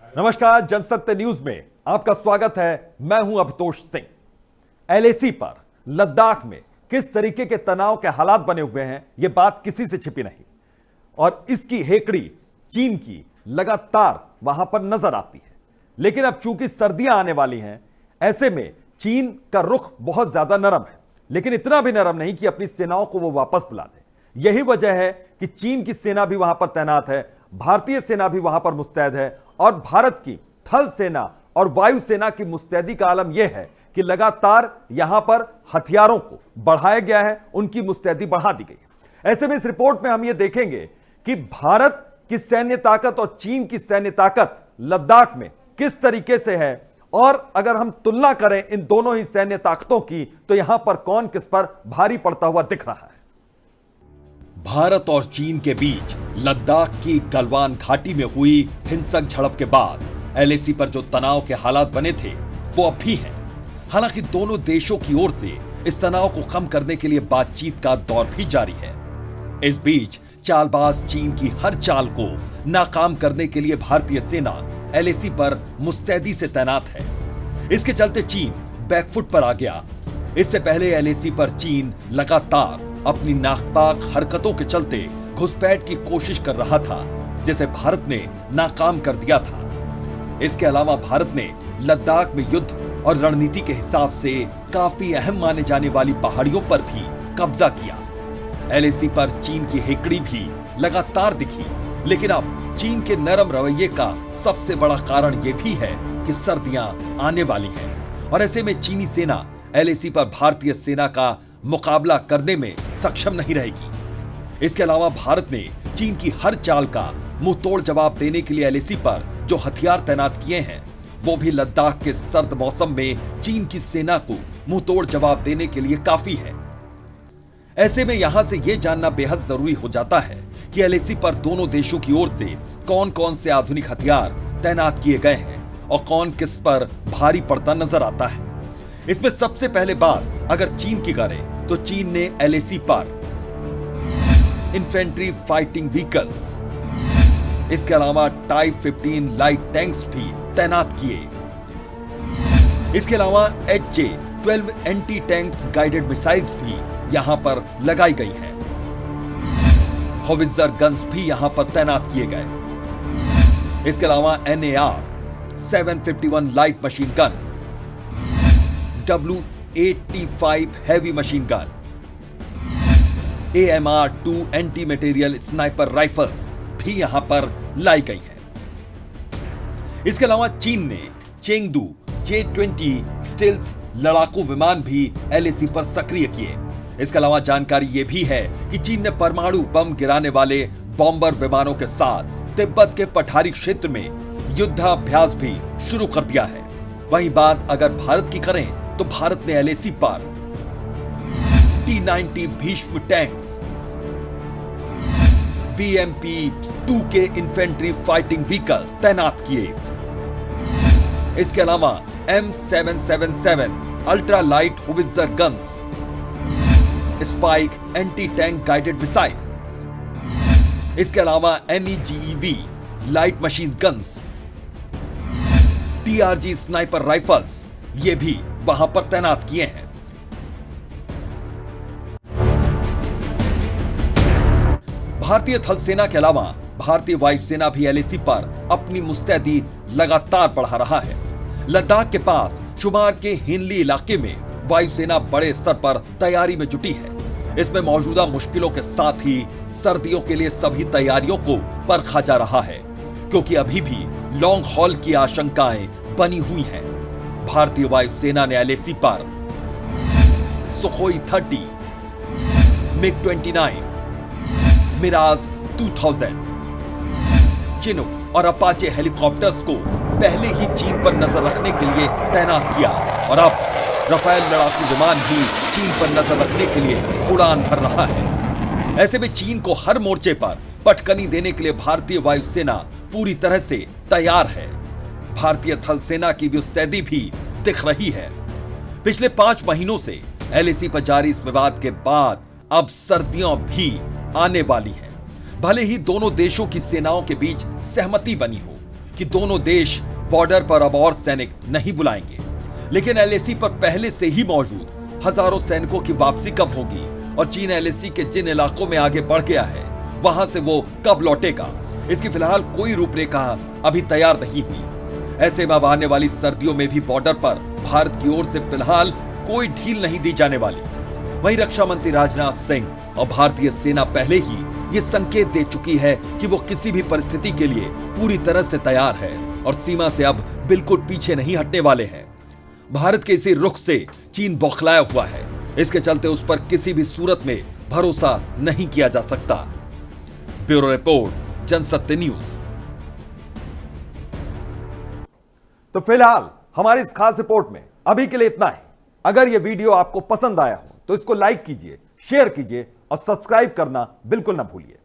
नमस्कार, जनसत्य न्यूज में आपका स्वागत है। मैं हूं अभितोष सिंह। एलएसी पर लद्दाख में किस तरीके के तनाव के हालात बने हुए हैं, यह बात किसी से छिपी नहीं और इसकी हेकड़ी चीन की लगातार वहां पर नजर आती है। लेकिन अब चूंकि सर्दियां आने वाली हैं, ऐसे में चीन का रुख बहुत ज्यादा नरम है, लेकिन इतना भी नरम नहीं कि अपनी सेनाओं को वो वापस बुला दे। यही वजह है कि चीन की सेना भी वहां पर तैनात है, भारतीय सेना भी वहां पर मुस्तैद है और भारत की थल सेना और वायु सेना की मुस्तैदी का आलम यह है कि लगातार यहां पर हथियारों को बढ़ाया गया है, उनकी मुस्तैदी बढ़ा दी गई है। ऐसे में इस रिपोर्ट में हम यह देखेंगे कि भारत की सैन्य ताकत और चीन की सैन्य ताकत लद्दाख में किस तरीके से है, और अगर हम तुलना करें इन दोनों ही सैन्य ताकतों की तो यहां पर कौन किस पर भारी पड़ता हुआ दिख रहा है। भारत और चीन के बीच लद्दाख की गलवान घाटी में हुई हिंसक झड़प के बाद एलएसी पर जो तनाव के हालात बने थे वो अब भी हैं। हालांकि दोनों देशों की ओर से इस तनाव को कम करने के लिए बातचीत का दौर भी जारी है। इस बीच चालबाज चीन की हर चाल को नाकाम करने के लिए भारतीय सेना एलएसी पर मुस्तैदी से तैनात है। इसके चलते चीन बैकफुट पर आ गया। इससे पहले एलएसी पर चीन लगातार अपनी नापाक हरकतों के चलते घुसपैठ की कोशिश कर रहा था, जिसे भारत ने नाकाम कर दिया था। इसके अलावा भारत ने लद्दाख में युद्ध और रणनीति के हिसाब से काफी अहम माने जाने वाली पहाड़ियों पर भी कब्जा किया। एलएसी पर चीन की हेकड़ी भी लगातार दिखी, लेकिन अब चीन के नरम रवैये का सबसे बड़ा कारण यह भी है कि सर्दियां आने वाली हैं और ऐसे में चीनी सेना एलएसी पर भारतीय सेना का मुकाबला करने में सक्षम नहीं रहेगी। इसके अलावा भारत ने चीन की हर चाल का मुंहतोड़ जवाब देने के लिए एलएसी पर जो हथियार तैनात किए हैं वो भी लद्दाख के सर्द मौसम में चीन की सेना को मुंहतोड़ जवाब देने के लिए काफी है। ऐसे में यहां से यह जानना बेहद जरूरी हो जाता है कि एलएसी पर दोनों देशों की ओर से कौन कौन से आधुनिक हथियार तैनात किए गए हैं और कौन किस पर भारी पड़ता नजर आता है। इसमें सबसे पहले बात अगर चीन की करें तो चीन ने एलएसी पर इन्फेंट्री फाइटिंग व्हीकल्स, इसके अलावा टाइप 15 लाइट टैंक्स भी तैनात किए। इसके अलावा HJ-12 anti tanks guided missiles भी यहां पर लगाई गई हैं। होवित्जर गन्स भी यहां पर तैनात किए गए। इसके अलावा NAR-751 light machine gun, W85 heavy machine gun, AMR-2 anti material sniper rifles भी यहां पर लाई गई हैं। इसके अलावा चीन ने चेंगडू J-20 स्टेल्थ लड़ाकू विमान भी एलएसी पर सक्रिय किए। इसके अलावा जानकारी यह भी है कि चीन ने परमाणु बम गिराने वाले बॉम्बर विमानों के साथ तिब्बत के पठारी क्षेत्र में युद्धाभ्यास भी शुरू कर दिया है। वहीं बात अगर भारत की करें तो भारत ने एलएसी पर T-90 भीष्म टैंक्स, BMP-2 के इन्फेंट्री फाइटिंग व्हीकल तैनात किए। इसके अलावा M777 ultra light howitzer guns, spike anti tank guided missiles, इसके अलावा NEGEV light machine guns, TRG sniper rifles ये भी वहां पर तैनात किए हैं। भारतीय थल सेना के अलावा भारतीय वायुसेना भी एलएसी पर अपनी मुस्तैदी लगातार बढ़ा रहा है। लद्दाख के पास शुमार के हिनली इलाके में वायुसेना बड़े स्तर पर तैयारी में जुटी है। इसमें मौजूदा मुश्किलों के साथ ही सर्दियों के लिए सभी तैयारियों को परखा जा रहा है, क्योंकि अभी भी लॉन्ग हॉल की आशंकाएं बनी हुई हैं। भारतीय वायुसेना ने एलएसी पर सुखोई 30, MiG-29, मिराज 2000, चिनूक और अपाचे हेलीकॉप्टर्स को पहले ही चीन पर नजर रखने के लिए तैनात किया और अब राफेल लड़ाकू विमान भी चीन पर नजर रखने के लिए उड़ान भर रहा है। ऐसे में चीन को हर मोर्चे पर पटकनी देने के लिए भारतीय वायुसेना पूरी तरह से तैयार है। भारतीय थल सेना की मुस्तैदी भी दिख रही है। पिछले 5 महीनों से एलएसी पर जारी इस विवाद के बाद अब सर्दियां भी आने वाली हैं। भले ही दोनों देशों की सेनाओं के बीच सहमति बनी हो, कि दोनों देश बॉर्डर पर अब और सैनिक नहीं बुलाएंगे, लेकिन एलएसी पर पहले से ही मौजूद हजारों सैनिकों की वापसी कब होगी और चीन एलएसी के जिन इलाकों में आगे बढ़ गया है वहां से वो कब लौटेगा, इसकी फिलहाल कोई रूपरेखा अभी तैयार नहीं हुई। ऐसे में अब आने वाली सर्दियों में भी बॉर्डर पर भारत की ओर से फिलहाल कोई ढील नहीं दी जाने वाली। वहीं रक्षा मंत्री राजनाथ सिंह और भारतीय सेना पहले ही ये संकेत दे चुकी है कि वो किसी भी परिस्थिति के लिए पूरी तरह से तैयार है और सीमा से अब बिल्कुल पीछे नहीं हटने वाले हैं। भारत के इसी रुख से चीन बौखलाया हुआ है, इसके चलते उस पर किसी भी सूरत में भरोसा नहीं किया जा सकता। Bureau report, Jansatya news. तो फिलहाल हमारी इस खास रिपोर्ट में अभी के लिए इतना ही। अगर यह वीडियो आपको पसंद आया हो तो इसको लाइक कीजिए, शेयर कीजिए और सब्सक्राइब करना बिल्कुल ना भूलिए।